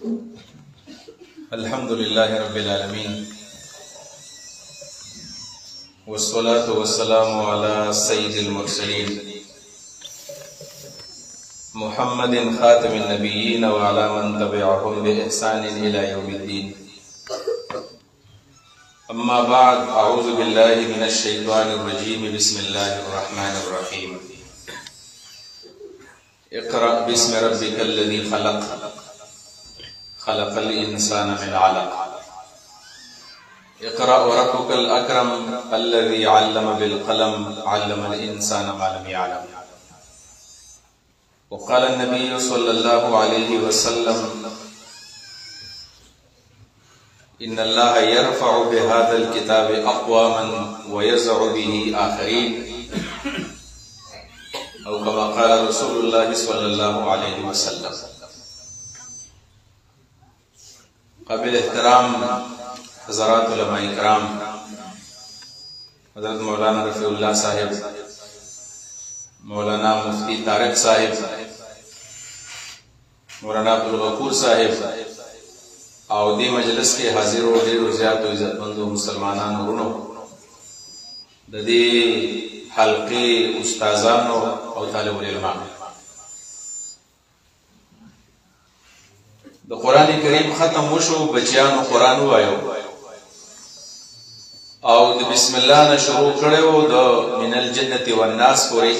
الحمد لله رب العالمين والصلاة والسلام على سيد المرسلين محمد خاتم النبيين وعلى من تبعهم بإحسان إلى يوم الدين. أما بعد، أعوذ بالله من الشيطان الرجيم. بسم الله الرحمن الرحيم. اقرأ باسم ربك الذي خلق خلق الإنسان من علق. اقرأ وربك الأكرم الذي علم بالقلم علم الإنسان ما لم يعلم. وقال النبي صلى الله عليه وسلم: إن الله يرفع بهذا الكتاب أقواما ويزع به آخرين، أو كما قال رسول الله صلى الله عليه وسلم. قابل احترام حضرات علماء کرام، حضرت مولانا رفیع اللہ صاحب، مولانا مفتی طارق صاحب، مولانا عبدالغفور صاحب، او دی مجلس کے حاضر و ډیرو زیاتو عزتمندو مسلمانانو ورونو، د دې حلقې استادانو او طالب العلمانو، د قرآن کریم ختم وشو، بچیانو قرآن وایو او د بسم الله نه شروع کړو د من الجنة والناس پورې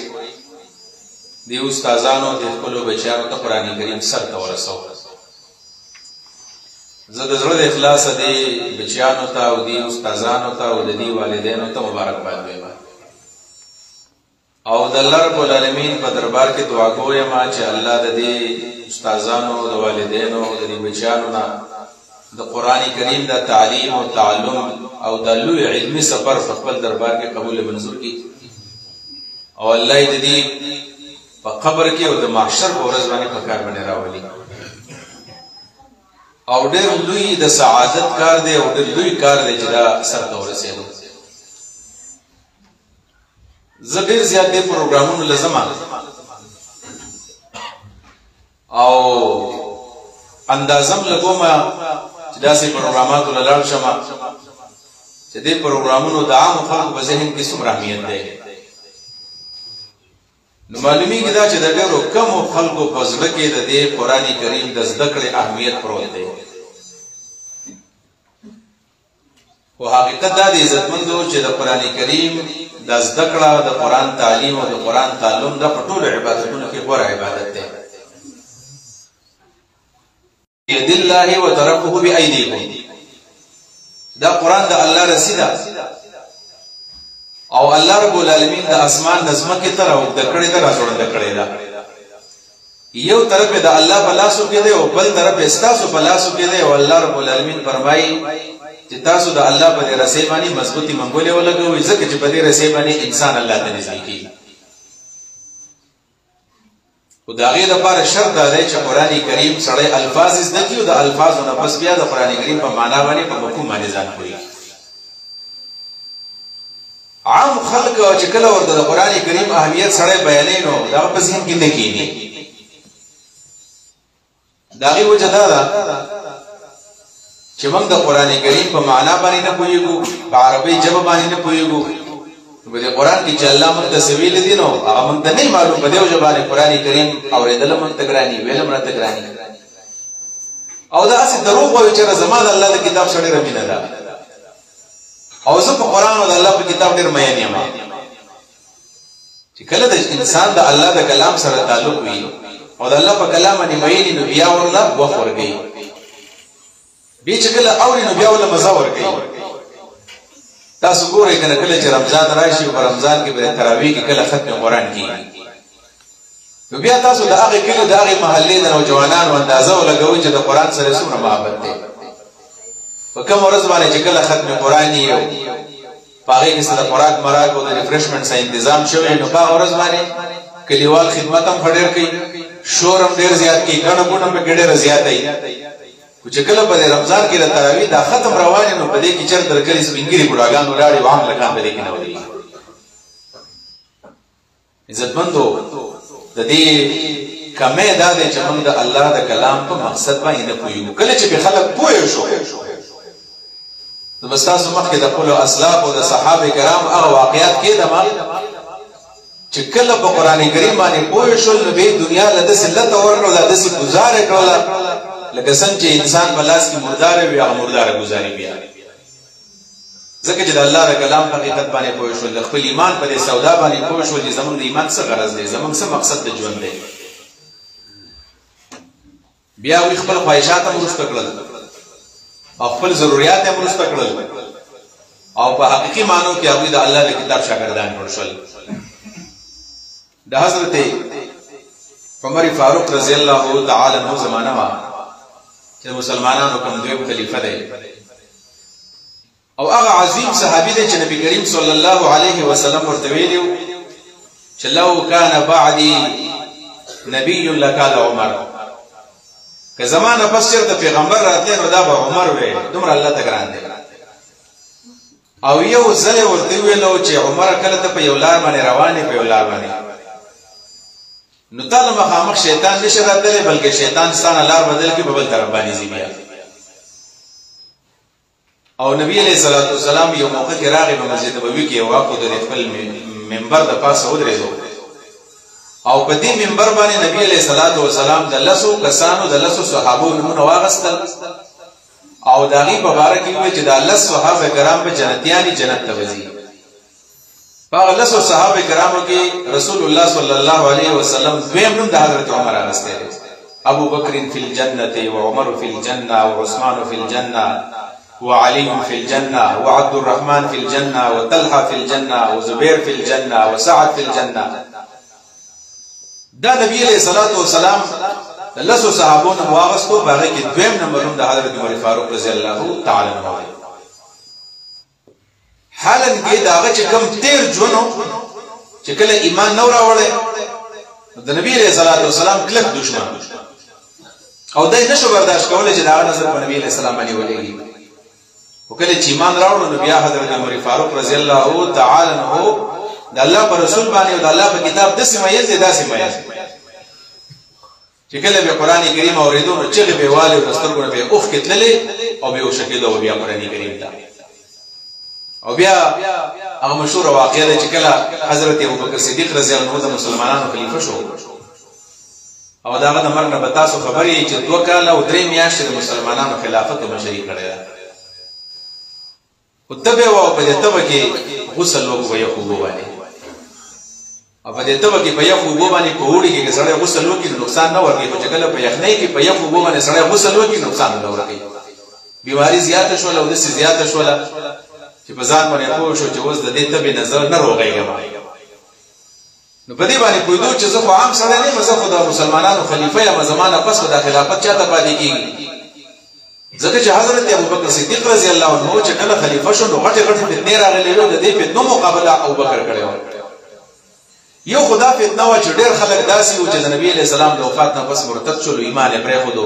دی استادانو د خپلو بچیانو ته قرآن کریم سر ته ورسو. زه د زړه د اخلاص دی بچیانو ته او دی استادانو ته او د دی والدینو ته مبارکباد وایم او د الله رب العالمین په دربار کې دعا کوم چې الله د دې استادانو د والدینو او د بچیانو نه د قرآن کریم د تعلیم او تعلم او د لوی علمي سفر په خپل دربار کې قبول منظور کړي او الله دې په قبر کې او د محشر په ورځ باندې په کار باندې راولي او ډېر لوی د سعادت کار دی او ډېر لوی کار دی چې دا سر ته ورسېدو. زه ډېر زیات دې پروګرامونو لزما او اندازم لګوم چې داسې پروګراماتو لاړ شم چې دې پروګرامونو د عام خلکو په ذهن کې څومره اهمیت دی. نو معلومیږي دا چې د ډېرو کمو خلکو په زړه کې د دې قرآن کریم د زده کړې اهمیت پروت دی. خو حقیقت دا دی عزتمندو چې د قرآن کریم د زده کړه، د قرآن تعلیم او د قرآن تعلم دا په ټولو عبادتونو کې غوره عبادت دی. بِيَدِ اللَّهِ وَتَرَكُهُ بِأَيْدِيكُمْ، دا قرآن دا اللہ رسیدہ او اللہ رب العالمین دا اسمان نظمکی تر او دکڑی دا رسول دکڑی دا یو طرف دا اللہ پلاسو کی دے او بل طرف استاسو پلاسو کی دے او اللہ رب العالمین فرمائی چې تاسو دا اللہ پا دے رسیبانی مضبوطی منگولی و لگوی ذکر چې پا دے رسیبانی انسان اللہ دا نزدی کی. او دا غیر دپاره شرط دا دی چې قرآن کریم سړی الفاظ زده کړي او د الفاظو نه پس بیا د قرآن کریم په معنا باندې په مفهوم باندې ځان پوهېږي. عام خلک چې کله ورته د قرآن کریم اهمیت سړی بیانوي نو د هغه په ذهن کې نه کښېني. د هغې وجه دا ده چې موږ د قرآن کریم په معنا باندې نه پوهېږو، په عربۍ ژبه باندې نه پوهېږو. په دې قرآن کې چې الله موږ ته څه ویلي دي نو هغه موږ ته نه معلوم. په دې وجه باندې قرآن کریم اورېدل موږ ته ګران دي، ویل هم راته ګران دي او دا هسې دروغ وایي چې زما د الله د کتاب سره ډېره مینه ده او زه په قرآن او د الله په کتاب ډېر مین یم. چې کله د انسان د الله د کلام سره تعلق وي او د الله په کلام باندې مین نو بیا ورله وخت ورکوي، بیا چې کله اوري نو بیا ورله مزه ورکوي. تاسو ګورئ کنه کله چې رمضان راشي او په رمضان کې به تراویح کې کله ختم قرآن کیږي نو بیا تاسو د هغې کلي د هغې محلې د نوجوانانو اندازه ولګوئ چې د قرآن سره څومره محبت دی. په کومه ورځ باندې چې کله ختم قرآن یې په هغې کې څه د خوراک مراک او د ریفریشمنټ څه انتظام شوی نو په هغه ورځ باندې کلیوال خدمت هم ښه ډېر کوي، شور هم ډېر زیات کوي، ګڼه ګوڼه هم پکې ډېره زیاته وي. خو چې کله په رمضان کې د تراویح دا ختم روان نو په دې کې چېرته د کلي سپین ږیري بوډاګان ولاړ وي او عام لکان په دې کې نه ودرېږي. عزتمندو د دې کمه دا دی چې موږ د الله د کلام په مقصد باندې نه پوهیږو. کله چې به خلک پوه شو نو بس تاسو مخکې د خپلو اسلاف او د صحابه کرام هغه واقعات کېدم چې کله په قرآن کریم باندې پوه شول نو به دنیا له داسې لته ورکړله داسې ګزاره کړله لکه څنګه چې انسان په لاس کې مرداره وي هغه مرداره ګزاري بیا. ځکه چې د الله د کلام په حقیقت باندې پوه شول د خپل ایمان په دې سودا باندې پوه شول چې زموږ د ایمان څه غرض دی زموږ څه مقصد د ژوند دی. بیا وی خپل خواهشات هم وروسته کړل او خپل ضرورت هم وروسته کړل او په حقیقي معنو کې هغوی د الله د کتاب شاګردان جوړ شول. د حضرت عمر فاروق رضی الله تعالی عنہ زمانہ وا چې مسلمانانو کوم دویم خلیفہ دی او هغه عظیم صحابي دی چې نبی کریم صلی الله علیه وسلم ورته ویلو چې لو کان بعدی نبی لکان عمر که زمانہ پس چرته پیغمبر راتلی نو دا به عمر وي دومره الله ته ګران دی. او یو ځل ورته ویلو چې عمر کله ته په یو لار باندې روانې په یو لار باندې نو تعالی مخامخ شیطان نشه راتلی بلکې شیطان ستانه لار بدل کې په بل طرف باندې ځي بیا. او نبی علیہ الصلوۃ والسلام یو موقع کې راغی په مسجد نبوي کې واقع د خپل منبر د پاسه ودرېدو او په دې منبر باندې نبی علیہ الصلوۃ والسلام د لسو کسانو د لسو صحابو نومونه واغستل او د هغې په باره کې وویل چې دا لس صحابه کرام به جنتیان جنت ته وځي. په هغه لسو صحابه کرامو کې رسول الله صلی الله علیه وسلم دویم نوم د حضرت عمر اغستی دی. ابو بکر فی الجنة وعمر فی الجنة وعثمان فی الجنة وعلي في الجنة وعبد الرحمن في الجنة وطلحة في الجنة وزبير في الجنة وسعد في الجنة. دا نبی علیہ الصلوۃ والسلام لسو صحابون واغستو باغی کی دویم نمبرون دا حضرت عمر فاروق رضی اللہ تعالی عنہ. حالن کې داغه چې کم تیر جونو چې کله ایمان نو راوړې د نبی علیہ الصلوۃ والسلام کلک دشمن او دای نشو برداشت کولای چې داغه نظر په نبی علیہ السلام باندې ولېږي. وکله چې ایمان راوړو نو بیا حضرت عمر فاروق رضی الله تعالی عنہ د الله پر رسول باندې او د الله په کتاب د سمایز داسې مایز چې کله به قران کریم اوریدو نو چې به والي او دسترګونه به اوخ کتللې او به وشکیدو او بیا قران کریم ته او بیا هغه مشهور واقعه ده چې کله حضرت ابوبکر صدیق رضی الله عنه د مسلمانانو خلیفہ شو او داغه د مرګ نه به تاسو خبرې چې 2 کال او 3 میاشتې د مسلمانانو خلافت مشري کړی ده. او تبه او په دې تبه کې غسل وکړو یو خوب باندې او په دې تبه کې په یو خوب باندې په وړي کې سره غسل وکړي نقصان نه ورغی په چکل په یخنۍ کې په یو خوب باندې سره غسل وکړي نقصان نه ورغی. بیماری زیاته شول او د سي زیاته شول چې په ځان باندې پوه شو چې اوس د دې تبه نظر نه روغېږم. نو په دې باندې کویدو چې زه خو عام سره نه مزه خو د مسلمانانو خلیفہ یا زمانہ پس د خلافت چاته پاتې کیږي. ځکه چې حضرت ابوبکر صدیق رضی الله عنه چې کله خلیفہ شو نو غټه غټه فتنې راغلې وې د دې فتنو مقابله ابوبکر کړی و. یو خدا فتنه و چې ډېر خلک داسي و چې د نبی علیہ السلام د وفات نه پس مرتد شول ایمان یې پرېښودو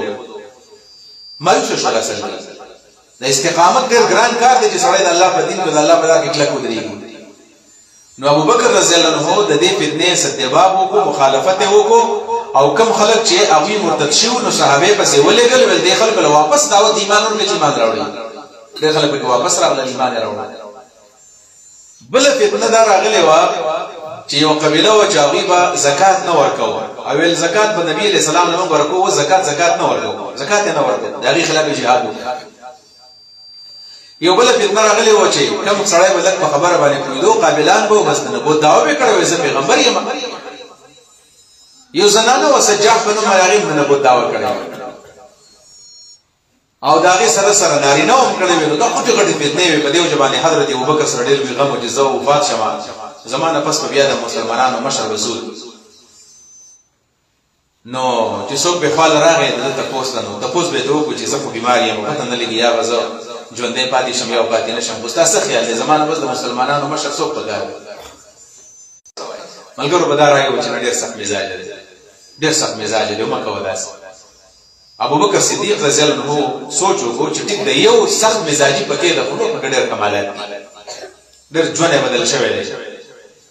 مایوسه شول. اصل د استقامت ډېر ګران کار دی چې سړی د الله په دین کې د الله په لار کې کلک ودرېږي. نو ابوبکر رضی الله عنه د دې فتنې سدباب وکړو مخالفت وکړو او کم خلک چې هغوی مرتد شو نو صحابه پسې ولېږل ول دې خلکو له واپس دعوت ایمان ورکړي چې ایمان راوړي دې خلک په واپس راغله ایمان راوړل. بل فتنه دا راغلې وه چې یو قبیله و چې هغوی به زکات نه ورکوه او ویل زکات به نبي علیه السلام نه موږ ورکوو زکات نه ورکوو زکات یې نه ورکوو د هغې خلاف یې جهاد وکړو. یو بل فتنه راغلې وه چې کوم سړی به لږ په خبره باندې پوهېدو قابلان به و بس د نبوت دعوه به یې کړی وی زه پیغمبر یم. یو زنانه و سجاح په نوم هغې د نبوت دعوه کړې او د هغې سره سره نارینه هم کړی وی. نو دا غټې غټې فتنې وې په دې وجه باندې حضرت ابوبکر سره ډېر لوی غم و چې زه وفات شمه زما نه پس به بیا د مسلمانانو مشر رسول نو چې څوک به خواله راغی د ده تپوس ته نو تپوس به یې ته وکړو چې زه خو بیمار یم پته نه لګي یا به زه ژوندی پاتې شم یا پاتې نه شم. خو ستا څه خیال دی زما نه بس د مسلمانانو مشر څوک پکار دی؟ ملګرو به دا رایه و چې نه ډېر سخت مزاجه دی ډېر سخت مزاجه دی ومه کوه داسې. ابوبکر صدیق رضی الله عنه سوچ وکړو چې ټیک د یو سخت مزاجي پکې د خو پکې ډېر کمالات ډېر ژوند یې بدل شوی دی.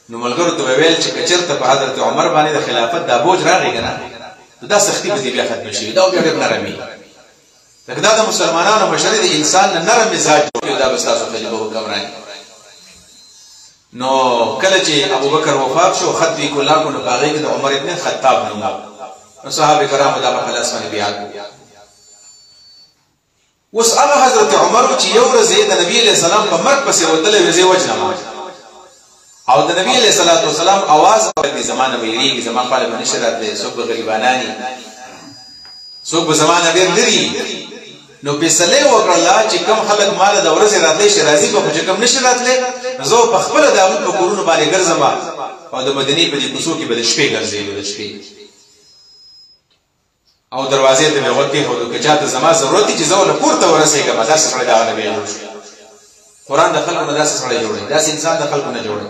نو ملګرو ته ویل چې که چېرته په حضرت عمر باندې د خلافت دا بوج راغی که نه دا سختی به بیا ختم شي دا بیا ډېر نرمي لکه دا د مسلمانانو مشري د انسان نرم مزاج دا به تاسو خلیفه حکمران نو کله چې ابوبکر وفات شو خط وی کولا کو نو هغه کې د عمر ابن خطاب نوم نو صحابه کرام دا په خلاص باندې بیا اوس هغه حضرت عمر چې یو ورځ د نبی له سلام په مرګ پسې وتلې وځي وجنه او د نبی علیہ الصلوۃ والسلام आवाज په زمانه ویریږي زمانه په باندې شرات له سوق غریبانانی سوق زمانه ډیر لري نو په سلې وکړه چې کوم خلک مال د ورځې راتلې شي راځي په چې کوم نشي راتلې زه په خپل د هغه په کورونو باندې ګرځم او د مدینه په دې کوڅو کې به شپې ګرځېږم د شپې او دروازې ته مې وته هو چې چاته زما ضرورت چې زه له پورته ورسېږم دا څه سره دا نبی قرآن د خلکو نه داسې سره جوړي داسې انسان د خلکو نه جوړي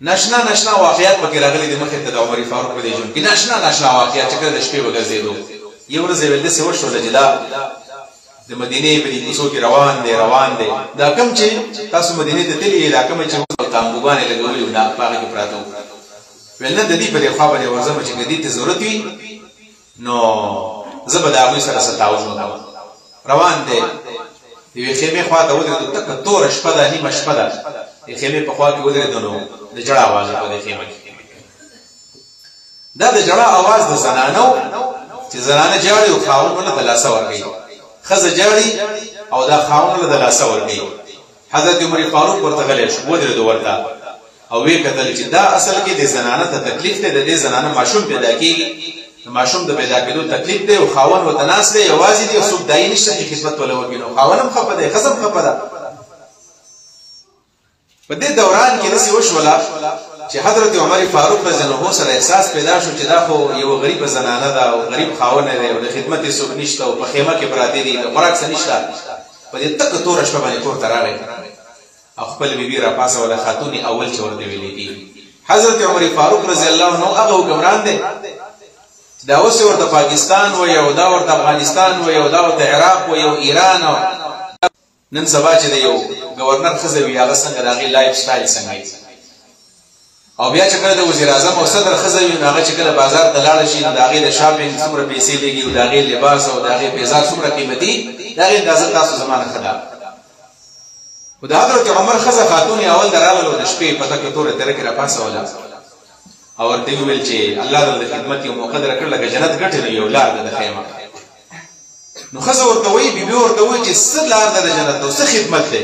ناشنا واقعیات پکې راغلي د مخې ته د عمر فاروق په دې ژوند کې ناشنا واقعیات چې کله د شپې وګرځېدو یو ورځ ویل د څه وشو چې دا د مدینه په دې کوڅو کې روان دي دا کوم چې تاسو مدینه ته تللی دا کوم چې تامبوګانې لګولې نه پاره کې پراته ویل نه د دې په دې خوا باندې ورځم چې دې ته ضرورت وي نو زبدا غوي سره ستاوځم روان دي دی خیمه خوا ته ودرېدو تک تور شپه ده نیمه شپه ده خیمه په خوا کې ودرېدو نو د جړه आवाज په دې خیمه کې دا د جړه आवाज د زنانو چې زنانه جاړي او خاون له دلاسه ورګي خزه جاړي او دا خاون له دلاسه ورګي حضرت عمر فاروق ورته غلې شو ودرېدو ورته او وی کتل چې دا اصل کې د زنانه ته تکلیف دی د دې زنانه ماشوم پیدا کیږي ماشوم د پیدا کېدو تکلیف دی او خاون وتناس دی یوازې دی څوک دای نشته چې خدمت ولا وکړي خاونم خپه دی خزم خپه ده په دې دوران کې نسی وشولا چې حضرت عمر فاروق رضی الله عنه سره احساس پیدا شو چې دا خو یو غریب زنانه ده او غریب خاون دی او د خدمت څوک نشته او په خیمه کې پراته دي د خوراک څه نشته په دې تک تور شپه باندې کور تراغی خپل بیبي را پاسه ولا خاتون اول چې ورته ویلې دي حضرت عمر فاروق رضی الله عنه هغه حکمران دی دا اوس ورته پاکستان و یو دا ورته افغانستان و یو دا ورته عراق و یو ایران او نن سبا چې یو گورنر خزوی هغه څنګه داغي لایف سټایل څنګه او بیا چې کله د وزیر اعظم او صدر خزوی هغه چې کله بازار ته لاړ شي داغي د شاپینګ څومره پیسې لګي او داغي لباس او داغي پیزار څومره قیمتي داغي اندازه تاسو زمانه خدا او د حضرت عمر خزه خاتون اول دراغلو د شپې پته کې تور تر کې را پاسه ولا او ورته ویل چې الله د خدمت یو موقع درکړل لکه جنت ګټل یو لار د خیمه نو خزه ورته وی بیبي ورته وی چې څه لار د جنت او څه خدمت ده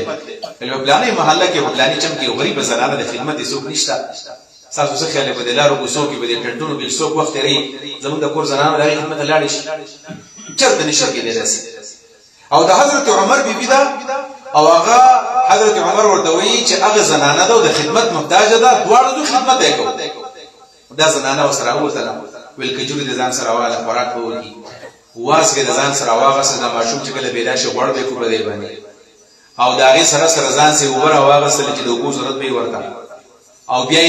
په پلانې محله کې پلانې چم کې غریب زنانه د خدمت څوک نشته تاسو څه خیال په دلارو کو څوک په دې ټنټونو کې څوک وخت لري زموږ د کور زنانه د خدمت لاړ شي چرته نشه کې درسي او د حضرت عمر بیبي دا او هغه حضرت عمر ورته وی چې هغه زنانه د خدمت محتاج ده دواړو د خدمت یې کو دا زنانه وسره وته ویل کجوري د ځان سره واله خوراک وږي واس کې د ځان سره واغسه د ماشوم چې کله پیدا شي غوړ به کو بده باندې او دا غي سره سره ځان سي وګره واغسه چې د وګو ضرورت به ورته او بیا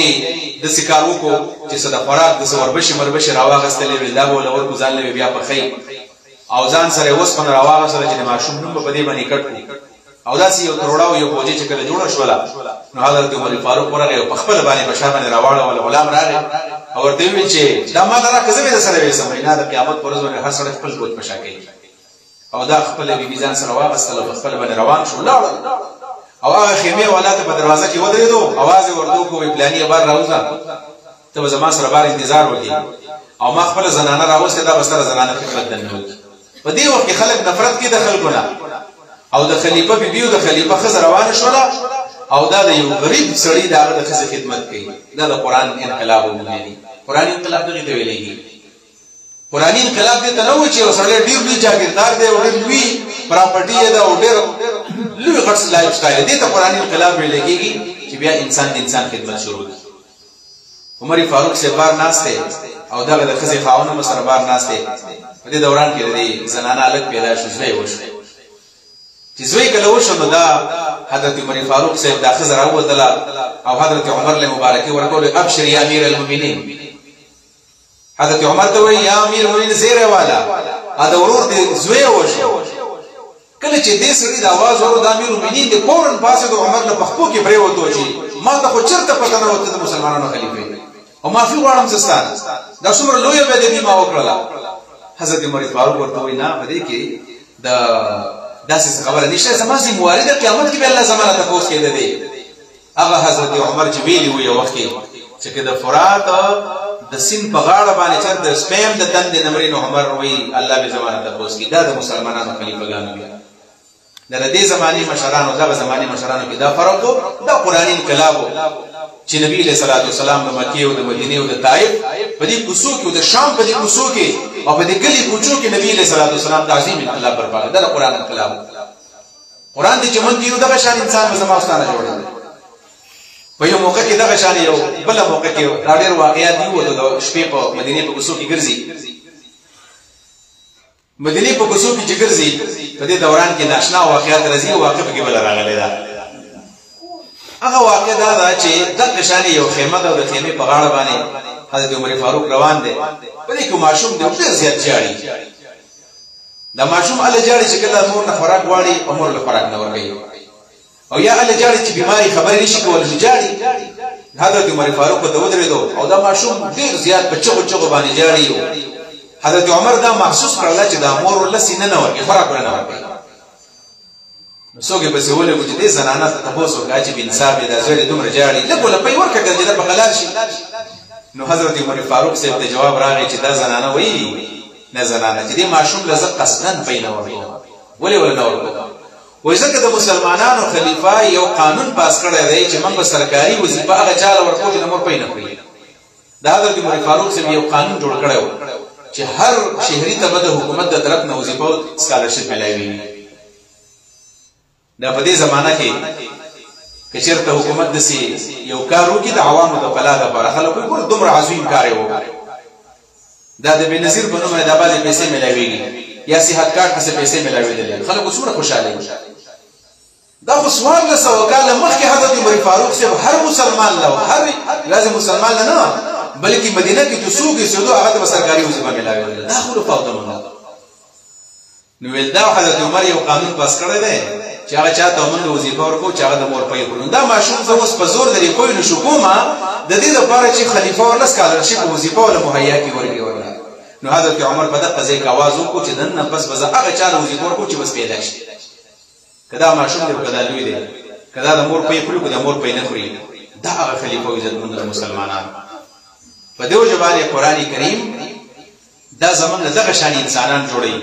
د سکارو کو چې صد خوراک د سوربشي مربشي راواغستلې ویل دا بوله ور ګزال نه بیا په خی او ځان سره وس په راواغسه چې ماشوم نوم په دې باندې کټ او دا سی یو تروړاو یو بوجي چې کله جوړ شولا نو حضرت عمر فاروق ورغه په خپل باندې بشار باندې راوړل او غلام راغی او ورته ویل چې دا ما درا کزه به سره وې سمې نه د قیامت پر ورځ باندې هر سره خپل کوټ پشا کوي او دا خپل بي میزان سره واغستل په خپل باندې روان شو لاړ او هغه خیمه ولاته په دروازه کې ودرېدو आवाज ورته کوی پلاني بار راوځه ته زما سره بار انتظار وکي او ما خپل زنانه راوسته دا بسره زنانه خدمت دنه په دې وخت کې خلک نفرت کې دخل کړه او د خلیفہ بیبیو د خلیفہ خزر روان شولا او دا د یو غریب سړی دغه د خزر خدمت کوي دا د قران انقلاب ومني قران انقلاب دغه ته ویلېږي قران انقلاب دې ته نو چې سړی ډیر لوی جاګیردار دی او ډیر لوی پراپرټي ده او ډیر لوی غټ لایف سټایل دې ته قران انقلاب ویلېږي چې بیا انسان د انسان خدمت شروع کړي عمر فاروق سے بار ناشته او دا د خزر خاونه سره بار ناشته په دې دوران کې د زنانه الګ پیدا شو زوی وشو چې زوی کله وشو نو دا حضرت عمر فاروق صاحب دا خزر اوله او حضرت عمر له مبارکي ورکول ابشر یا امیر المؤمنین حضرت عمر ته وی یا امیر المؤمنین زیره والا دا ورور دې زوی وشو کله چې دې سړي د आवाज ورو د امیر المؤمنین د فورن پاسه د عمر له پخپو کې پرې وته چې ما ته خو چرته پته نه وته د مسلمانانو خلیفہ او معافي غواړم زستانه دا څومره لویه بدبي ما وکړله حضرت عمر فاروق ورته وایي نه په دې کې د داسې خبره نشته زما ذمہواري د قیامت کې به الله زمانه تپوس کېده دی هغه حضرت عمر چې ویلي وو یو وخت کې چې د فرات د سین په غاړه باندې چې د سپیم د تند نمرین عمر وی الله به زمانه تپوس کې دا د مسلمانانو خلیفګانو بیا د دې زماني مشرانو دا زماني مشرانو کې دا فرق دا قرآني انقلاب چې نبی له صلوات والسلام د مکه او د مدینه او د طائف په دې کوڅو کې او د شام په دې کوڅو کې او په دې گلی کوڅو کې نبی له صلوات والسلام تعظیم انقلاب برپا دا قرآن انقلاب قرآن دې چې مونږ یو دغه شان انسان زما واستانه جوړل په یو موقع کې دغه شان یو بل موقع کې ډېر واقعیات دي وو د شپې په مدینه په کوڅو کې ګرځي مدینه په کوڅو کې چې ګرځي په دې دوران کې ناشنا واقعیات راځي او واقع کې بل راغلي دا هغه واقع دا چې دغه شان یو خیمه د خیمه په غاړه باندې حضرت عمر فاروق روان دي په دې کې ماشوم دی ډېر زیات جاړي دا ماشوم ال جاړي چې کله مور نه خوراک غواړي عمر له خوراک نه ورغی او یا ال جاړي چې بیماری خبرې نشي کولای جاړي حضرت عمر فاروق ته ودرېدو او دا ماشوم ډېر زیات بچو باندې جاړي حضرت عمر دا محسوس کړل چې دا مور ول سینه نه ورغی خوراک نه ورغی نو څوګه به سهوله کوي چې زنانه تاسو غاچې بنصاب د زوی دومره جاړي له بوله په ورکه ګرځیدل په خلال شي نو حضرت عمر فاروق صاحب ته جواب راغی چې دا زنانه وایي نه زنانه چې دې ماشوم لزق قصدن پینه ورغی ولې نه ورغی وای ځکه د مسلمانانو خلیفہ یو قانون پاس کړی دی چې موږ سرکاري وظیفه هغه چاله ورکو چې نمبر پینه کړی دا حضرت عمر فاروق صاحب یو قانون جوړ کړی چې هر شهري ته د حکومت د طرف نه وظیفه سکالرشپ ملایوي دا په دې زمانہ کې کچرته حکومت د سي یو کار وکړي د عوامو د فلاح لپاره خلکو ګور دومره عظیم کار یو دا د بنظیر په نوم د باندې پیسې ملایوي یا صحت کارت څخه پیسې ملایوي خلکو څومره خوشاله دا خو سوال له سوال مخکې حضرت عمر فاروق صاحب هر مسلمان له هر لازم مسلمان نه بلکې مدینه کې چې څوک یې سودو هغه د سرکاري وظیفه ملایوي دا خو فاوده مونږ نو ول دا حضرت عمر یو قانون پاس کړی دی چې هغه چاته موږ وظیفه ورکو چې هغه د مور پي کړو دا ماشوم زه اوس په زور درې کوی نو شکوما د دې لپاره چې خلیفہ ورله سکالرشپ وظیفه ولا مهیا کی ورګي ورله نو حضرت عمر په دغه ځای کې आवाज وکړو چې نن بس بس هغه چاته وظیفه ورکو چې بس پیدا شي کدا ماشوم دې کدا لوی دی کدا د مور پي کړو کدا مور پي نه خوري دا هغه خلیفہ عزت مند مسلمانانو په دیو جواب قرآن کریم دا زمونږ دغه شان انسانان جوړي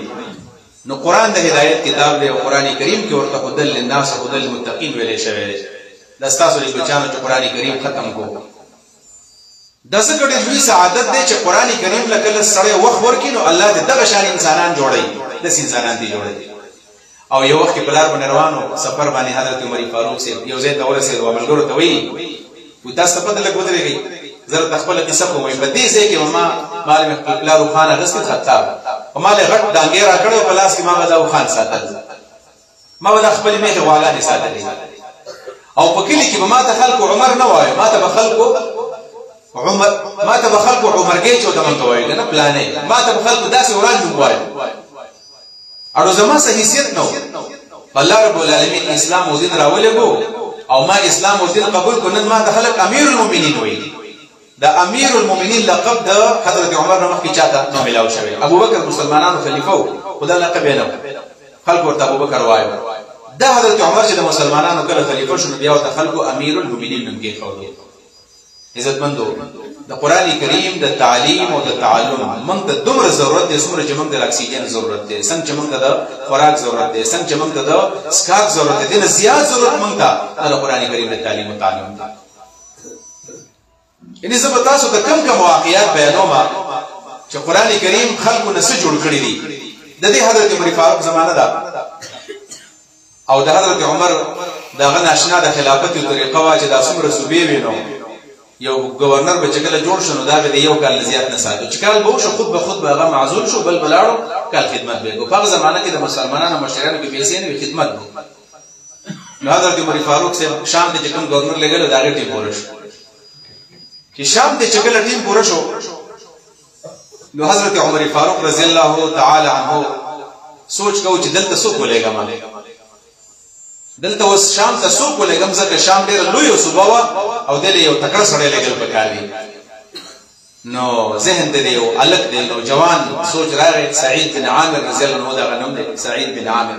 نو قرآن د هدایت کتاب دی او قرآن کریم کې ورته هدل للناس او هدل للمتقین ویلې شوی دی دا تاسو لري بچانو چې قرآن کریم ختم کو د څه ګډې لوی سعادت دی چې قرآن کریم لکه سره وخت ورکینو الله دې دغه شان انسانان جوړي د انسانان دي جوړي او یو وخت په لار باندې روانو سفر باندې حضرت عمر فاروق صاحب یو ځای ته ورسېد او ملګرو ته وایي و تاسو په دغه ودرېږئ زه تخپل قصه کوم په دې ځای کې ما معلم خپل روخانه غسل خطاب ما له غټ دانګې را کړو په لاس کې ما ودا خان ساتل ما ودا خپل میخه والا ساتل او په کلی کې ما ته خلکو عمر نه وایي ما ته خلکو عمر ما ته خلکو عمرګې چوته مونږ وایي نه پلانې ما ته خلکو داسې وران وایي اړو زما صحیح حیثیت نو الله رب العالمین اسلام او دین راولېګو او ما اسلام او دین قبول کو نن ما ته خلک امیر المؤمنین وایي دا امیر المؤمنین لقب د حضرت عمر نه مخکې چاته نو ملاو شوی ابو بکر مسلمانانو خلیفہ خدا لقب یې نو خلق ورته ابو بکر وایي دا حضرت عمر چې د مسلمانانو کله خلیفہ شو بیا ورته خلکو امیر المؤمنین نوم کې خو عزت مندو د قران کریم د تعلیم او د تعلم موږ د دومره ضرورت دي څومره چې موږ د اکسیجن ضرورت دي څنګه چې موږ د خوراک ضرورت دي څنګه چې موږ د سکاک ضرورت دي نه زیات ضرورت موږ ته د قران کریم د تعلیم او تعلم ان زه به تاسو ته کم واقعیات بیانوم چې قران کریم خلقو نه څه جوړ کړی دي د دې حضرت عمر فاروق زمانه ده او د حضرت عمر دغه ناشنا د خلافت طریقه وا چې د څومره صوبې وینو یو گورنر به چکله جوړ شنو دا به یو کال زیات نه ساتو چې کال به شو خود به هغه معزول شو بل بلاړو کال خدمت به کو په زمانه کې د مسلمانانو مشرانو کې پیسې نه خدمت نو حضرت عمر فاروق سے شام ته کوم گورنر لګل دا غټي پورش چې شام ته چکله ټیم پوره شو نو حضرت عمر فاروق رضی الله تعالی عنہ سوچ کو چې دلته څوک ولېګا مالک دلته وس شام ته څوک ولېګم ځکه شام ډېر لوی صوبه وا او دلته یو تکړه سړی لګل پکار دی نو ذهن ته دی او الک دی نو جوان سوچ راغی سعید بن عامر رضی الله عنه دا غنوم دی سعید بن عامر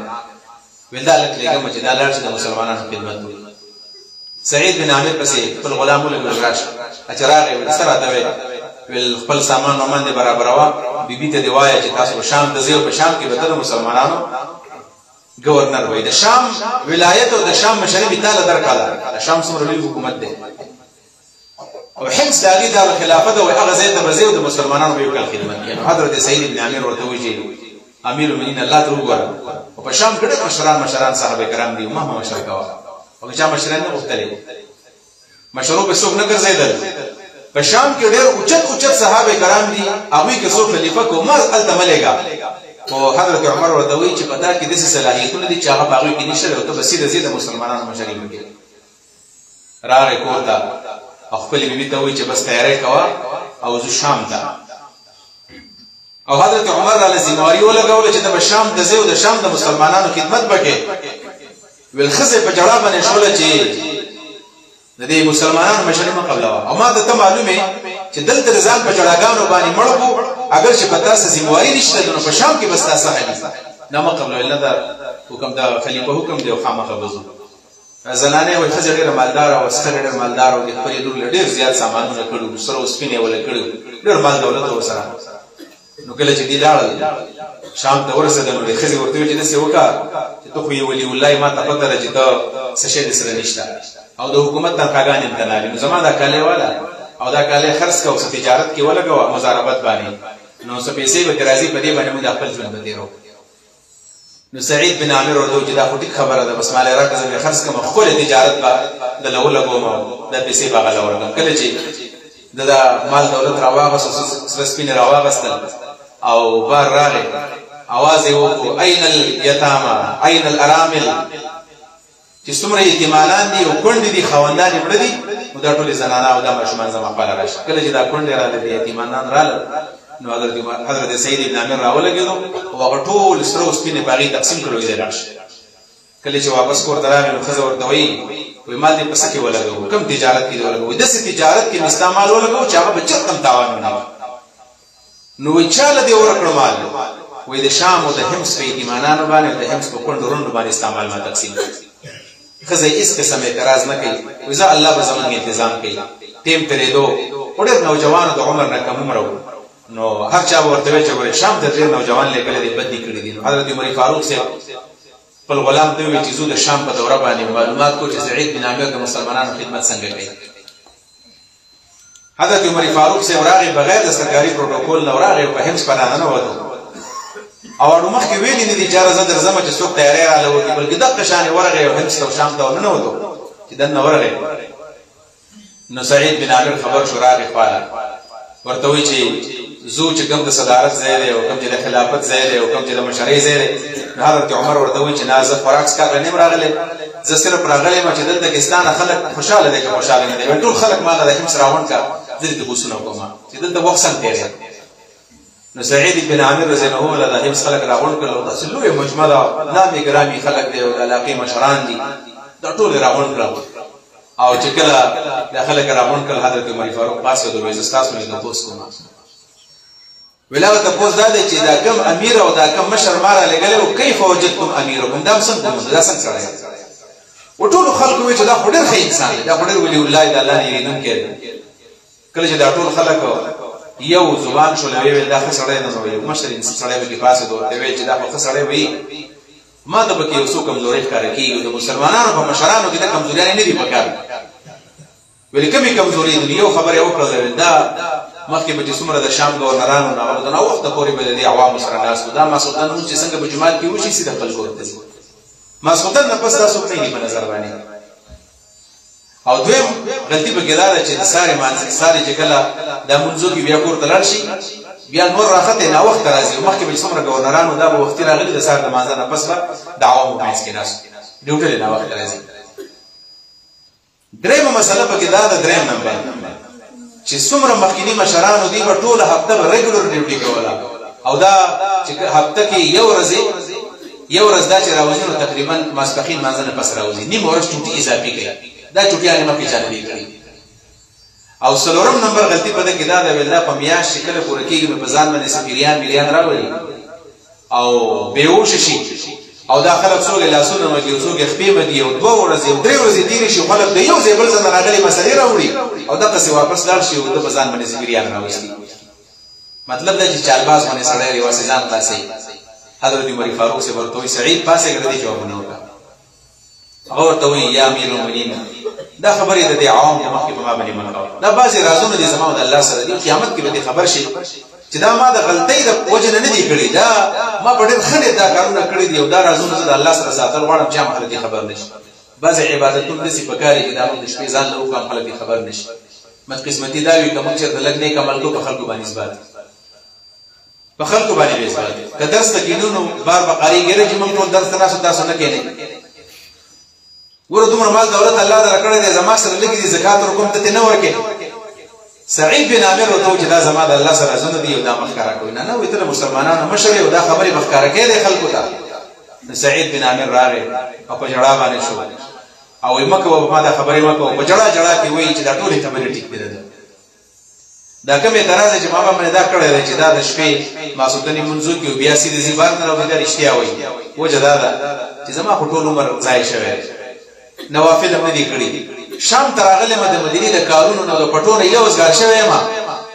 ولدا الک لګم چې دا لار چې د مسلمانانو خدمت وکړي سعید بن عامر پسې خپل غلام ولګ راش اچراغه ول سره دا ول خپل سامان باندې برابر وا بیبي ته دی وایي چې تاسو شام ته ځئ په شام کې به د مسلمانانو گورنر وای د شام ولایت او د شام مشري تعالی درکاله د شام څومره لوی حکومت دی او حمص داغي دار خلافت او هغه زید بزید د مسلمانانو په یو کال خدمت کوي حضرت سعید بن عامر ورته ویجی امیر المؤمنین الله تعالی وګوره او په شام کې مشران صحابه کرام دي ما مشر کوا او چې مشران نه غوښتل مشرو په څوک نه ګرځیدل په شام کې ډېر اوچت صحابه کرام دي هغه کې څو خلیفہ کو ما التملګا او حضرت عمر ورته وی چې پتا کې د صلاحیتونه دي چې هغه باغوي کې نشته او ته بسیده زید مسلمانانو مشري وکړي راغی کوتا خپل بیبي ته وی چې بس تیاری کوا او زو شام ته او حضرت عمر علیه ذمہواری ولګول چې د شام د زیو د شام د مسلمانانو خدمت وکړي ول خزه په جړه باندې شول چې د دې مسلمانانو مشري مقابله او ما ته معلومه چې دلته ځان په جړاګانو باندې مړو اگر چې پتا سه ذمہواری نشته نو په شام کې بس تاسو نه مقابله الا دا حکم دا خلیفہ حکم دی او خامخ وزو زنانه او خزه ډېر مالدار او سره ډېر مالدار او د خپل لور ډېر زیات سامانونه کړو سره سپینه ولا کړو ډېر مال دولت وسره نو کله چې دی لاړ شام ته ورسېدل نو د خزه ورته چې د څه وکړه چې ته خو یې ولي الله ما ته پته راځي ته څه شي سره نشته او د حکومت تنخواګان امتناعي نو زما دا کاله والا او دا کاله خرڅ کو او تجارت کې ولګو مزاربت باندې نو څه پیسې به راځي په دې باندې موږ خپل ژوند بدیرو نو سعید بن عامر ورته چې دا خټي خبره ده بس مال راکړه خرڅ کوم خپل تجارت د لو لګوم د پیسې باغ لورم کله چې دا مال دولت راواغس سپین راواغستل او بار راغی आवाज یې وکړ اين اليتامى اين الارامل چې څومره یتیمانان دي او کونډې دي خواندان مړ دي نو دا ټول زنانه او دا ماشومان زما خپل راشي کله چې دا کونډې راغلي یتیمانان راغلل نو حضرت سعید بن عامر راولګیدو او هغه ټول سره سپینې باغی تقسیم کړو یې راش کله چې واپس کور دراغه نو خزه ورته وی مال دې پس کې ولګو کم تجارت کې ولګو د څه تجارت کې استعمال ولګو چې هغه بچت کم تاوان نه نو وی چاله دې ورکړ مال وی د شام او د حمص په ایمانانو باندې د حمص په کندورونو باندې استعمال ما تقسیم خزه اس قسم اعتراض نه کوي وی ځا الله به زمونږ تنظیم کوي ټیم ترې دو وړ نوجوانو د عمر نه کم عمر نو هر چا ورته چې ور شام ته ډېر نوجوان لیکل دي بدی کړی دي حضرت عمر فاروق سے خپل غلام ته وی چې زو د شام په دوره باندې معلومات کو چې سعید بن عامر د مسلمانانو خدمت څنګه کوي حضرت عمر فاروق سے راغی بغیر د سرکاري پروتوکول نو راغی په حمص پناه نه وته او اړو مخ کې ویلي نه دي چې راځه درځم چې څوک تیاری رااله وي بلکې د قشانه ورغه او حمص او شام ته نه وته چې دنه ورغه نو سعید بن عامر خبر شو راغی خپل ورته وی چې زو چې کوم د صدارت ځای دی او کوم چې د خلافت ځای دی او کوم چې د مشرۍ ځای دی حضرت عمر ورته وی چې نازه فراکس کا غنیم راغله زه صرف راغله ما چې د داګستان خلک خوشاله دي که خوشاله نه دي ټول خلک ما د حمص راوند کا زه دې غوسونه کوم چې د وخت څنګه تیری نو سعید بن عامر رضی الله عنه د حمص خلک راوند کړل او تاسو لوی مجمع نامي ګرامي خلک دی او د علاقې مشران دي دا ټول راوند کړل او چې کله د خلک راوند کړل حضرت عمر فاروق پاسه دوی زستاس مې د پوس کوم ولاغه تاسو دا چې دا کم امیر او دا کم مشر ماره لګلو کیف وجدتم امیرکم دا څنګه دا څنګه سره او ټول خلک وی چې دا خډر خې انسان دا خډر ولی الله د الله نه یریدم کړي کله چې دا ټول خلک یو زبان شو لوي دا خسړې نه وي مشر انسان سره به پاسه دوه دی چې دا خسړې وي ما د بکی اوسو کمزوري ښکار کیږي د مسلمانانو په مشرانو کې د کمزوري نه دي پکار ولی کمی کمزوري دي یو خبره وکړه دا مخکې به څومره د شام گورنرانو نه نو وخت پورې به د عوامو سره ناس دا مسعودان چې څنګه په جماعت کې وشي سید خپل کور ته مسعودان نه پس تاسو په دې په نظر باندې او دویم غلطي به ګدار چې ساري مانځ ساري چې کله د منځو کې بیا کور ته لاړ شي بیا نور راخته نه وخت راځي مخکې به څومره گورنرانو دا به وخت راغلي د سار د مانځ نه پس د عوامو مېس کې ناس ډیوټل نه وخت راځي درېمه مسله په کې دا د درېم نمبر چې څومره مخکینی مشرانو دی په ټوله هفته ریګولر ډیوټي کوله او دا چې هفته کې یو ورځ دا چې راوځي نو تقریبا ماسپخین مانځنه پس راوځي نیم ورځ ټوټي اضافي کوي دا ټوټیانه مخکې چالي کړي او څلورم نمبر غلطي په دې کې دا ده ویل په میاشت کې کله پوره کېږي په ځان باندې سپیریان مليان راوړي او بیهوش شي او دا خلک څوګه لاسونه مګي څوګه خپې مګي او 2 ورځې او 3 ورځې تیرې شي خلک د یو ځای بل ځای راغلي مسلې راوړي او دا څه واپس لاړ شي او د ځان باندې سپیریان راوړي مطلب دا چې چالباز باندې سړی ریواسي ځان خلاصي حضرت عمر فاروق سے ورته سعید پاسه غړي جوابونه وکړه او ته وی یا امیر المؤمنین دا خبرې د عوام د مخکې په ما باندې منکو دا بعضی رازونه دي زموږ د الله سره دي قیامت کې به خبر شي چې دا ما د غلطۍ د وجه نه دي کړې دا ما په ډېر خنه دا کارونه کړې دي او دا رازونه د الله سره ساتل غواړم چې خلک خبر نشي بعضی عبادتونه د سپکاري چې دا د شپې ځان له کوم خلک خبر نشي مت قسمتي دا وي کوم چې د لګ نه کمل کو په خلکو باندې اثبات په خلکو باندې اثبات که درس تکینونو بار بقاری ګره چې موږ ټول درس تاسو نه کېنه ګوره دومره مال دولت الله در کړی دی زما سره لګي دي زکات ورکوم ته نه ورکې سعید بن عامر وته چې دا زما د الله سره زنه دی او دا مخکاره کوي نه وي ته مسلمانانو مشر او دا خبره مخکاره کوي د خلکو ته سعید بن عامر راغی او په جړا باندې شو او مکه ما دا خبره مکه په جړا کې وایي چې دا ټول خبره ټیک دی دا کومه اعتراض چې ما باندې دا کړی دی چې دا د شپې ماسوتنی منځو کې بیا سیده زیبار نه راوځي دا رښتیا وایي وجه دا چې زما په ټول عمر ځای شوی نوافل هم دي کړی شام تراغله مده مدینه د کارونو نو د پټونه یو ځګر شوی ما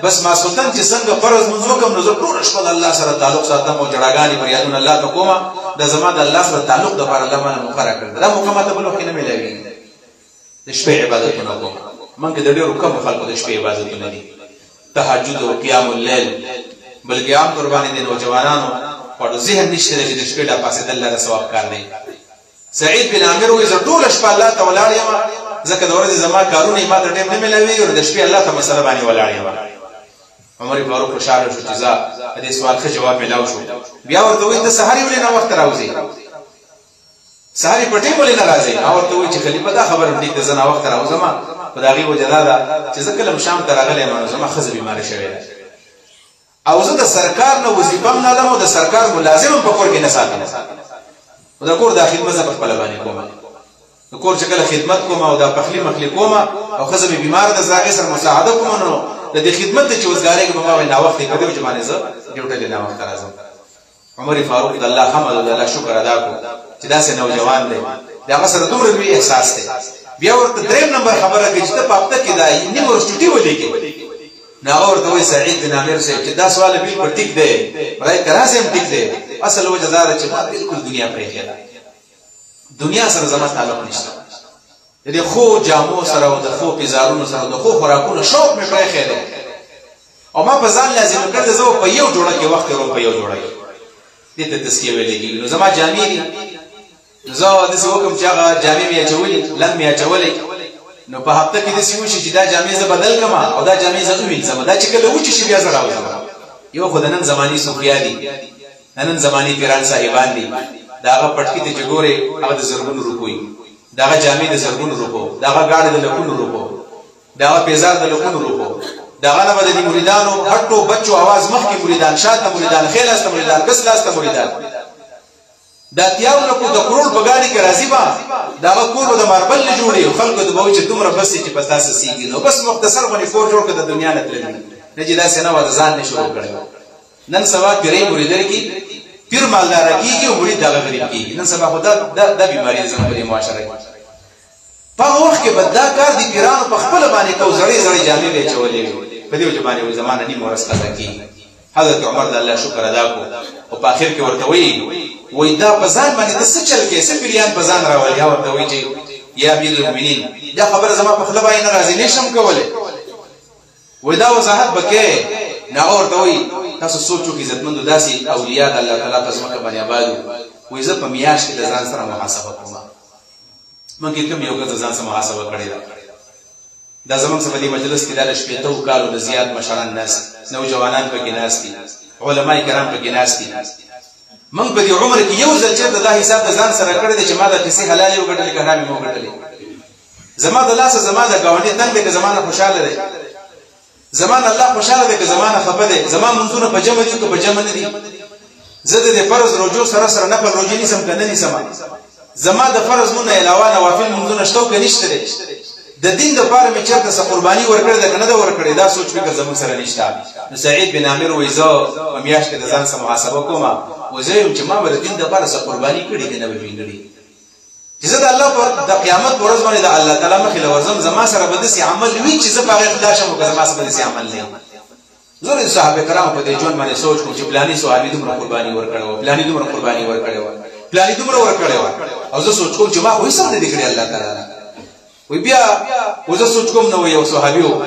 بس ما سلطان چې څنګه فرض منځو کوم نظر ټول شپه الله سره تعلق ساتم او جړاګانی پر یادون الله ته کومه د زما د الله سره تعلق د پر الله باندې مقرره کړ دا مقامات بل وخت نه ملوي د شپې عبادتونه کوم منګه د ډیرو کم خلکو د شپې عبادتونه دي تهجد او قیام الليل بلکې عام قرباني دي نوجوانانو په ذهن نشته چې د شپې د پاسه د الله د ثواب کار دی سعید بن عامر وې زړول شپه الله ته ولاړ یم ځکه د ورځې زما کارونه ما ته ټیم نه ملوي او د شپې الله ته مسله باندې ولاړ یم عمر فاروق خوشاله شو چې دا دې سوال ښه جواب ملاو شو بیا ورته وې د سحر ولې نه وخت راوځي سحر پټې ولې نه راځي او ورته وې چې خلیفہ دا خبر دې د زنا وخت راوځم خدای وجدا دا چې ځکه لم شام ته راغلی ما زما خزه بیمار شوی او زه د سرکار نه وظیفم نه لمو د سرکار ملازم په کور کې نه ساتم دا کور د خدمت په خپل باندې کوم د کور چې کله خدمت کوم او دا پخلی مخلی کوم او خزه بیمار د زاغه سره مساعده کوم نو د دې خدمت چې وزګاری کوم ما نه وخت کړو چې باندې زه ډیوټه نه وخت راځم عمر فاروق د الله حمد او الله شکر ادا کو چې دا سه نوجوان دی دا سره دومره لوی احساس دی بیا ورته دریم نمبر خبره کوي چې ته په هفته کې دا یونیورسيټي ولیکي نه ورته وای سعید بن عامر سے چې دا سوال بالکل ټیک دی برای کراسه هم ټیک دی اصل وجه دا چې ما بالکل دنیا پرې کړه دنیا سره زما تعلق نشته دې خو جامو سره او د خو پیزارونو سره د خو خوراکونو شوق مې پرې خېده او ما په ځان لازم کړ زه په یو جوړه کې وخت ورو په یو جوړه کې دې ته تسکیه ویلې نو زما جامې دي زه د څه وکم چې هغه جامې مې چولې لن مې چولې نو په هفته کې د سیمو شي چې دا جامې زه بدل کما او دا جامې زه وینځم دا چې کله وچی شي بیا زه راوځم یو خدانن زماني صوفیا دي نن زماني پیران صاحبان دي داغه پټکی ته جوړه هغه د زرګونو روپوي داغه جامې د زرګونو روپو داغه گاډي د لکونو روپو داغه پیزار د لکونو روپو داغه نه بددي مریدانو هټو بچو आवाज مخ کې مریدان شاته مریدان خیل است مریدان کس لاست مریدان دا تیاونه کو د کروڑ بغاړي کې راځي با داغه کور د ماربل نه جوړي خلکو د بوج دومره بس چې پتا سيږي نو بس مختصر باندې کور جوړ کړه د دنیا نه تللی نه جدا سينه و ځان نه شروع کړو نن سبا پیرې مریدر کې پیر مالدار کیږي او مرید دغه غریب کیږي نن سبا خدا د بیماری زموږ په معاشره کې په وخت کې بدا کار دي پیرانو په خپل باندې کو زړې زړې جامې به چولې په دې وجه باندې زمانه ني مورس قضا کی حضرت عمر د الله شکر ادا کو او په اخر کې ورته وی دا بزان باندې د څه چل کې څه پیریان بزان راولي او ورته وی چې یا امیر المؤمنین دا خبره زما په خپل باندې راځي نشم کوله وی دا وضاحت بکې نه ورته وی تاسو سوچو کې عزتمند داسي اولیاء د الله تعالی په ځمکه باندې آبادو وې زه په میاش کې د ځان سره محاسبه کوم مونږ کوم یو ګز ځان سره محاسبه کړی دا زموږ په دې مجلس کې د شپېتو کالو د زیات مشران ناس نوجوانان پکې ناس دي علماء کرام پکې ناس دي مونږ په دې عمر کې یو ځل چې دا حساب د ځان سره کړی چې ما د کیسې حلال یو ګټل که حرام مو ګټل زما د لاس زما د گاونډي تنگ دې زمانه خوشاله ده زمان الله خوشاله ده که زمانه خفه ده زمان منځونه په جمع دي که په جمع نه دي زده د فرض رجوع سره سره نفل رجوع نسم کنه نسم زما د فرض مون علاوه نوافل منځونه شتو کې نشته د دین لپاره مې چېرته څه قرباني ورکړې ده که نه ده ورکړې دا سوچ فکر زموږ سره نشته. نو سعید بن عامر وایي زه په میاشت کې د ځان څه محاسبه کوم و زه یم چې ما به د دین دپاره څه قرباني کړې که نه به مې کړې چې زه د الله د قیامت په ورځ باندې د الله تعالی مخې له ورځم زما سره به داسې عمل وي چې زه په هغې اخلاص شم که زما سره به داسې عمل نه وي. زه د صحابه کرامو په دې ژوند باندې سوچ کوم چې فلاني صحابي دومره قرباني ورکړې وه فلاني دومره قرباني ورکړې وه فلاني دومره ورکړې وه او زه سوچ کوم چې ما خو هېڅ هم نه دي کړي الله تعالی وی بیا وزه سوچ کوم نو یو صحابي و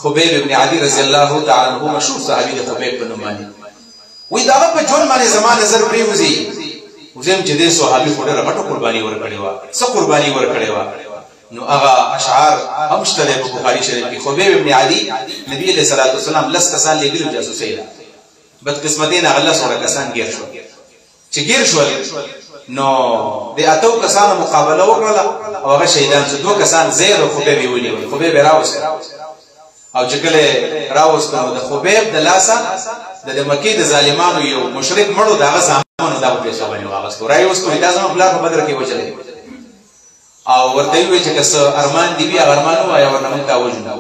خبیب ابن عدي رضی الله تعالی عنہ مشهور صحابي د خبیب په نوم باندې وی دا په ژوند باندې زما نظر پریوزي وزم چې دې صحابي خو ډېره غټه قرباني ورکړې وه څه قرباني ورکړې وه نو هغه اشعار هم شته په بخاري شریف کې خبیب ابن عدي نبی علیہ الصلوۃ والسلام لس کسان لګلو جاسوسي ده بدقسمتۍ نه الله سره کسان ګیر شو چې ګیر شول نو د اتو کسانو مقابله وکړه او هغه شهیدان شو. دوه کسان زید او خبیب یې ونیول خبیب راوست او چې کله راوست نو د خبیب د لاسه د مکې د ظالمانو یو مشرک مړو دغه سامان دا په پیسو باندې واغستو راوست نو دا زموږ بلار په بدر کې وچلې او ورته وی چې کس ارمان دی بیا ارمانو وای او نن تا وژنو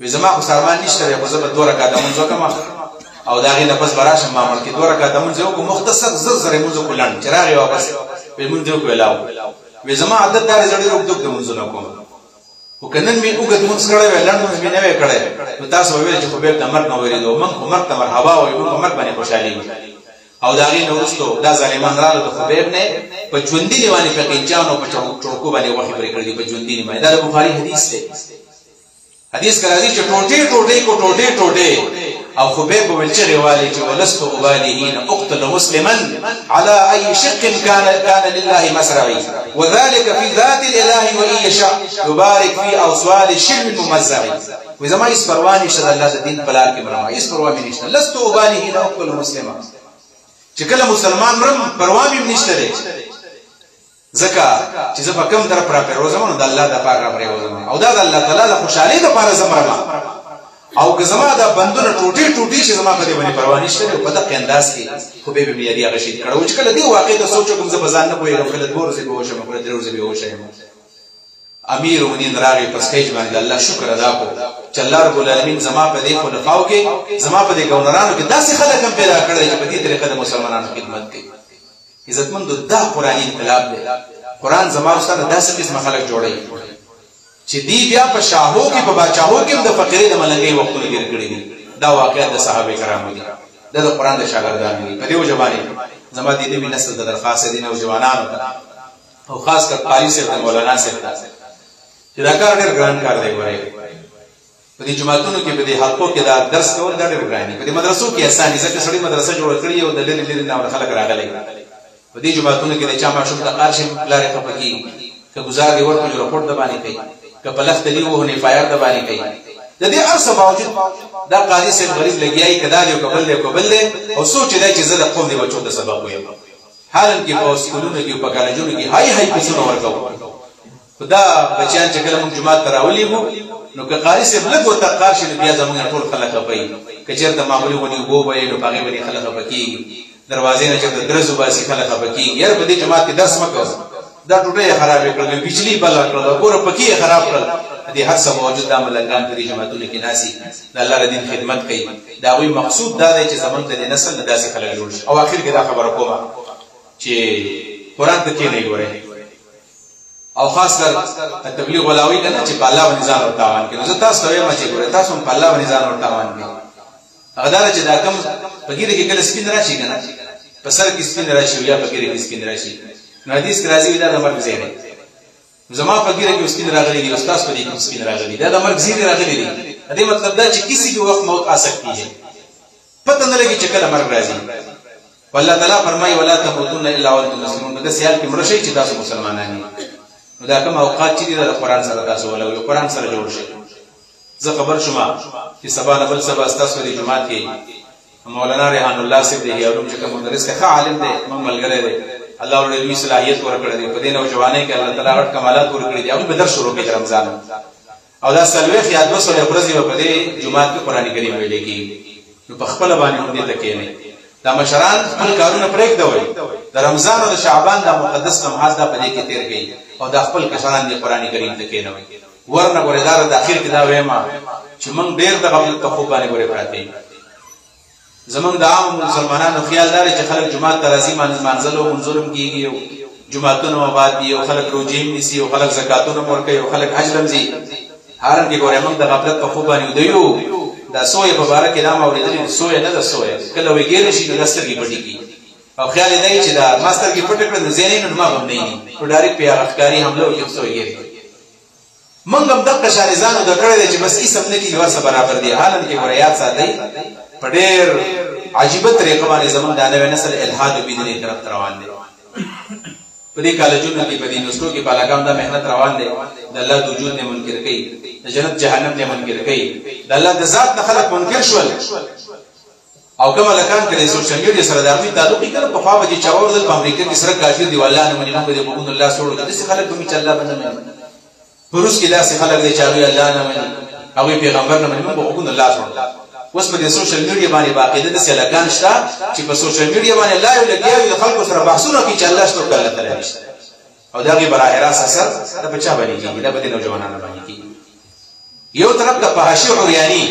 وی زما خو ارمان نشته په زبر دوه رکعات مونږ وکم او دا غي نفس براشم ما ملک دوه رکعات مونږ وکم مختصر زر مونږ کولان چراغ واپس په مونږ دیو کولاو وی زما عادت دار زړی روک دوک مونږ نه کوم او کنن می وګت مونږ کړه ولان مونږ نه وې کړه نو تاسو ویل چې خو به د مرګ نو ورېدو من عمر ته مرحبا وای په مرګ باندې خوشالي او دا غي نورستو دا ظالمان رااله د خبيب نه په ژوندۍ باندې په کینچانو په چوکو باندې وحي پرې کړی په ژوندۍ باندې دا بخاری حدیث دی حدیث کراځي چې ټوټه او خبيب ول چې غوالي چې ولست ابالهين اقتل مسلما على اي شق كان لله مسرعي وذلك في ذات الاله وان يشاء يبارك في اوصال الشرب الممزع واذا ما يسپرواني شد الله د دین په لار کې مرما يسپرواني نشته لست ابالهين اقتل مسلما چې کله مسلمان مرم پروا مې نشته دی ځکه چې زه په کوم طرف را پروزم نو د الله د پاره را پروزم او دا د الله تعالی د خوشحالي د پاره زمرم او که زما دا بندونه ټوټي چې زما په دې باندې پروا نشته دی په دغه انداز کې خو به مې یادي هغه شي کړو چې کله دی واقع ته سوچ کوم زه بزان نه پوهیږم کله دوه ورځې به وشم کله درې ورځې به وشم امیر المؤمنین راغی په سټیج باندې الله شکر ادا کړ چې الله رب العالمین زما په دې خلفاو کې زما په دې ګورنرانو کې داسې خلک هم پیدا کړل چې په دې طریقه د مسلمانانو خدمت کوي عزتمند دا قرآنی انقلاب دی قرآن زما واستانه داسې قسم خلک جوړي چې دی بیا په شاهو کې په بادشاهو کې د فقیرې د ملنګي وختونه ګر کړی دي دا واقعیت د صحابه کرامو دي د قرآن د شاګردانو دي په دې وجبانې زما د دې نسل د درخواست دي او جوانانو او خاص کر قاری سے مولانا سے چې دا کار ډېر ګران کار دی وایي په دې جماعتونو کې په دې حلقو کې دا درس کول دا ډېر ګران دي په دې مدرسو کې اسانه ځکه سړی مدرسه جوړ کړی او د لری نه خلک راغلي په دې جماعتونو کې د چا ماشوم د قارش لارې خپکی که گزار دی ورته رپورټ د باندې کوي که په لخت دی وه نه فایر د باندې کوي د دې ارسه باوجود دا قاضي سے غریب لګیای کدا دی او قبل دی او سوچ دی چې زه د قوم دی بچو د سبق وایم حالن کې په سکولونو کې په کالجونو کې هاي پیسونه ورکو خدا بچیان چې کله موږ جماعت تراولې وو نو که قاری سے بلګ او تقار شي بیا زموږ ټول خلک پي کچیر ته معمولی ونی وو به نو پاګې باندې خلک پکې دروازې نه چې درزو باسي خلک پکې یار په دې جماعت کې درس مکو دا ټوټه خراب کړل بجلی بل کړل ګور پکې خراب کړل دې هر څه موجود د ملنګان په دې جماعتونو کې ناسي د الله ر دین خدمت کوي دا وی مقصود دا دی چې زمونږ د نسل د داسې خلک جوړ شي او اخر کې دا خبره کومه چې قران ته کې نه ګوري او خاص کر تبلیغ ولاوی کنه چې په الله باندې ځان ورتاوان کړي زه تاسو ته وایم چې ګوره تاسو په الله باندې ځان ورتاوان کړئ هغه چې دا کوم پګیره کې کله سپین راشي کنه په سر کې سپین راشي یا پګیره کې سپین راشي نو حدیث کې راځي دا د مرګ ځای دی زما پګیره کې سپین راغلي دي استاد په دې کې سپین راغلي دا د مرګ ځای راغلي دي دې مطلب دا چې کسی بھی وقت موت آ سکتی ہے پتہ نه لګي چې کله مرګ راځي والله تعالی فرمایي ولا تموتن الا وانتم مسلمون دا سیال کې مرشي چې تاسو مسلمانان دي نو دا کوم اوقات چې د قران سره تاسو ولو قران سره جوړ شي زه خبر شوم چې سبا نه بل سبا تاسو د جمعات کې مولانا ریحان الله صاحب دی علوم چې کوم مدرس ښه عالم دی موږ ملګری دی الله ورته لوی صلاحیت ورکړی دی په دې نو جوانه کې الله تعالی غټ کمالات ورکړي دي او به درس شروع کړي رمضان او دا سلوي خیات وسره ورځي په دې جمعات کې قران کریم ویل کېږي نو په خپل باندې هم دې تکې نه دا مشران خپل کارونه پرېږدوي د رمضان او د شعبان دا مقدس لمحات دا په دې کې تیر کړي او دا خپل کشران د قرآن کریم ته کېنوي ورنه ګورې دا د اخر کې دا وایم چې موږ ډېر د غفلت په خوب باندې ګورې پراته یو زمونږ د عام مسلمانانو خیال دا دی چې خلک جومات ته راځي مانځلو منځلو کېږي او جوماتونه آباد دي او خلک روژې هم نیسي او خلک زکاتونه هم ورکوي او خلک حج ته هم ځي حالانکې ګورې موږ د غفلت په خوب باندې ویده یو دا سویه په باره کې دا ما اورېدلي سویه نه ده سویه کله ویګېره شي نو دا سترګې پټې کړي او خیال یې دی چې دا ما سترګې پټې کړې نو ځینې نو ما به هم نه وي نو ډایرکټ پې هغه ښکاري حمله وکړي څه ویګېرې موږ هم دغه شانې ځان وده کړی دی چې بس هېڅ هم نه کېږي ورسره برابر دي حالانکې ګوره یاد ساتئ په ډېر عجیبه طریقه باندې زموږ دا نوی نسل الحاد و بدعې طرف ته روان دی په دې کالجونو کې په دې یونیورسټو کې په هلکانو دا محنت روان دی د الله د وجود نه منکر کوي د جنت جهنم نه منکر کوي د الله د ذات نه خلک منکر شول او کوم هلکان چې د سوشل میډیا سره د هغوی تعلق یې کړی پخوا به چې چا واورېدل په امریکا کې سره کافر دي والله نه مني موږ به د بغون الله سوړو داسې خلک به مې چې الله به نه مني په روس کې داسې خلک دی چې هغوی الله نه مني هغوی پیغمبر نه مني موږ به بغون الله سوړو اوس په دې سوشل میډیا باندې باقاعده داسې هلکان شته چې په سوشل میډیا باندې لایو لګیا وي د خلکو سره بحثونه کوي چې الله شته او که الله تعالی نشته او د هغې براه راست اثر دا په چا باندې کېږي دا په دې نوجوانانو باندې کېږي یو طرف ته فحاشي عریاني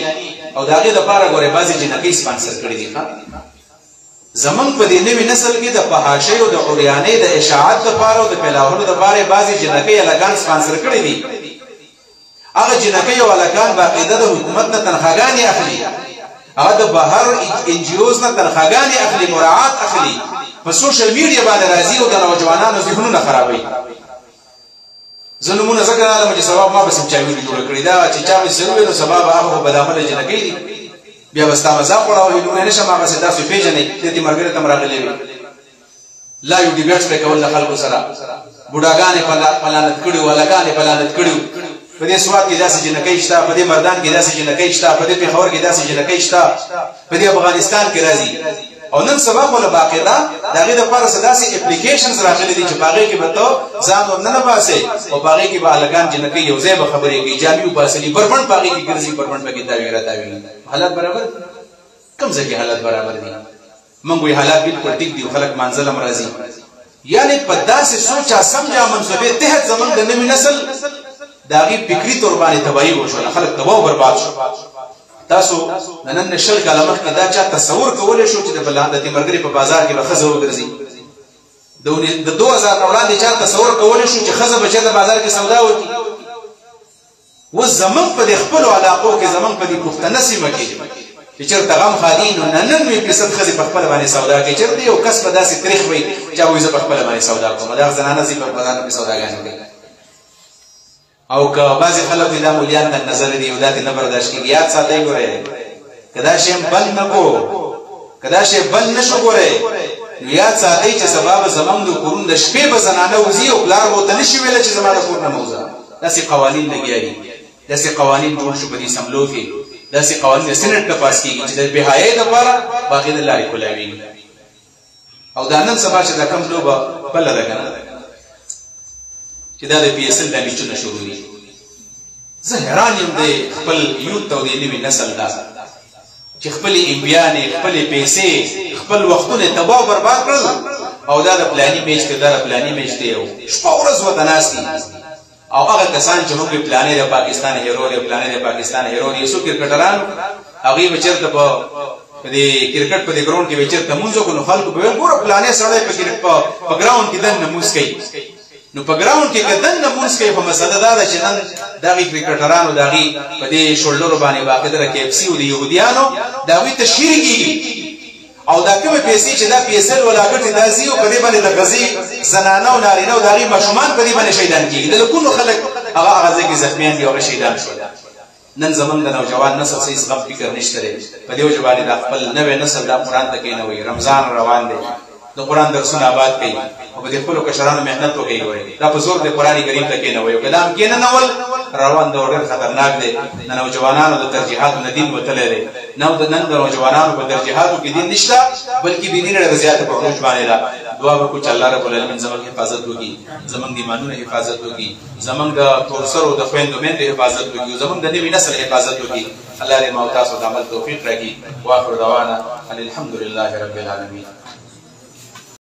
او د هغې دپاره ګورې بعضې جنکۍ سپانسر کړي دي زمونږ په دې نوي نسل کې د فحاشۍ او د عریانۍ د اشاعت دپاره او د پهلاولو دپاره بعضې جنکۍ هلکان سپانسر کړي دي هغه جنکۍ او هلکان باقاعده د حکومت نه تنخواګانې اخلي هغه د بهر انجیوز نه تنخواګانې اخلي مراعات اخلي په سوشل میډیا باندې راځي او د نوجوانانو ذهنونه خرابوي زه نومونه ځکه نه لرم چې سبا ما به سم چا ویډیو جوړه کړې ده چې چا مې سر وویل نو سبا به هغه خو بدعمله جنکۍ دي بیا به ستا مذاق وړوئ نومونه نه شم هغسې تاسو پېژنئ دې ملګري ته م راغلی وي لایو ډیبیټس به کول د خلکو سره بوډاګانې پلانت کړي وو هلکانې پلانت کړي وو په دې سوات کې داسې جنکۍ شته په دې مردان کې داسې جنکۍ شته په دې پېښور کې داسې جنکۍ شته په دې افغانستان کې راځي او نن سبا خو له باقاعده د هغې دپاره څه داسې اپلیکیشنز راغلي دي چې په هغې کې به ته ځان ورننه باسې او په هغې کې به هلکان جنکۍ یو ځای به خبرې کوي جامې وباسلي بربنډ په هغې کې ګرځي بربنډ پکې تاوي راتاوي حالات برابر کوم ځای کې حالات برابر دي موږ وایي حالات بلکل ټیک دي خلک مانځل هم راځي یعنې په داسې سوچه سمجه منصوبې تحت زموږ د نوي نسل د هغې فکري طور باندې تباهي وشوله خلک تباه او برباد شو تاسو د نن شل کاله مخکې دا چا تصور کولی شو چې د تیمرګرې په بازار کې به ښځه وګرځي د 2000 نه وړاندې چا تصور کولی شو چې ښځه به چېرته بازار کې سودا وکړي اوس زموږ په دې خپلو علاقو کې زموږ په دې پښتنه سیمه کې چې چېرته غم خادي نو 99% ښځې په خپله باندې سودا کوي چېرته یو کس به داسې تریخ وي چې هغوی زه په خپله باندې سودا کوم دغه زنانه ځي په بازار کې سوداګانې کوي او که بعضې خلک دا مولیان ته نظر دي او دا ترې نه برداشت کېږي یاد ساتئ ګورئ که دا شی بند نه کړو که دا شی بند نه شو ګورئ نو یاد ساتئ چې سبا به زموږ د کورونو د شپې به زنانه وځي او پلار به ورته نه شي ویلی چې زما د کور نه مه وځه داسې قوانین لګیا دي داسې قوانین جوړ شو په دې سملو کې داسې قوانین د سینټ نه پاس کېږي چې د بېحیایۍ دپاره باقاعده لارې کولاوي او دا نن سبا چې دا کوم لوبه بله ده که نه چې دا د پي ایس ایل دا میچونه شروع دي زه حیران یم د خپل یوت او د نوي نسل دا چې خپلې امبیانې خپلې پیسې خپل وختونه تباه برباد کړل او دا د پلاني میچ دی دا د پلاني میچ دی او شپه ورځ ورته ناست دي او هغه کسان چې موږ پلانې د پاکستان هیرو دی پلانې د پاکستان هیرو دی څو کرکټران هغوی به چېرته په دې کرکټ په دې ګراونډ کې به چېرته مونځ وکړو نو خلکو به ویل ګوره پلانې سړی په ګراونډ کې دننه مونځ کوي نو په ګراونډ کې که دننه مونځ کوي خو مسله دا ده چې نن د هغې کرکټرانو د هغې په دې شولډرو باندې باقاعده د KFC او د یهودیانو د هغوی تشهیر کېږي او دا کومې پیسې چې دا پي ایس ایل ولا ګټې دا ځي او په دې باندې د غزې زنانه او نارینه او د هغې ماشومان په دې باندې شهیدان کېږي د لکونو خلک هغه ځای کې زخمیان دي او هغه شهیدان شول نن زمونږ د نوجوان نسل څه هېڅ غم فکر نشته دی په دې وجه باندې دا خپل نوی نسل دا قرآن ته کښېنوئ رمضان روان دی د قرآن درسونه آباد کوي او په دې خپلو کشرانو محنت وکړئ دا په زور د قرآن کریم ته کښېنوئ او که دا هم کښېننول روان دور ډېر خطرناک دی د نوجوانانو د ترجیحاتو نه دین وتلی دی نن د نوجوانانو په ترجیحاتو کې دین نشته بلکې بېدینه ډېره زیاته په عروج باندې ده دعا وکړو چې الله رب العالمین زموږ حفاظت وکړي زموږ د ایمانونو حفاظت وکړي زموږ د تورسرو د خویندو میندو حفاظت وکړي زموږ د نوي نسل حفاظت وکړي الله دې ما او تاسو د عمل توفیق راکړي واخر دعوانا الحمدلله رب العالمین.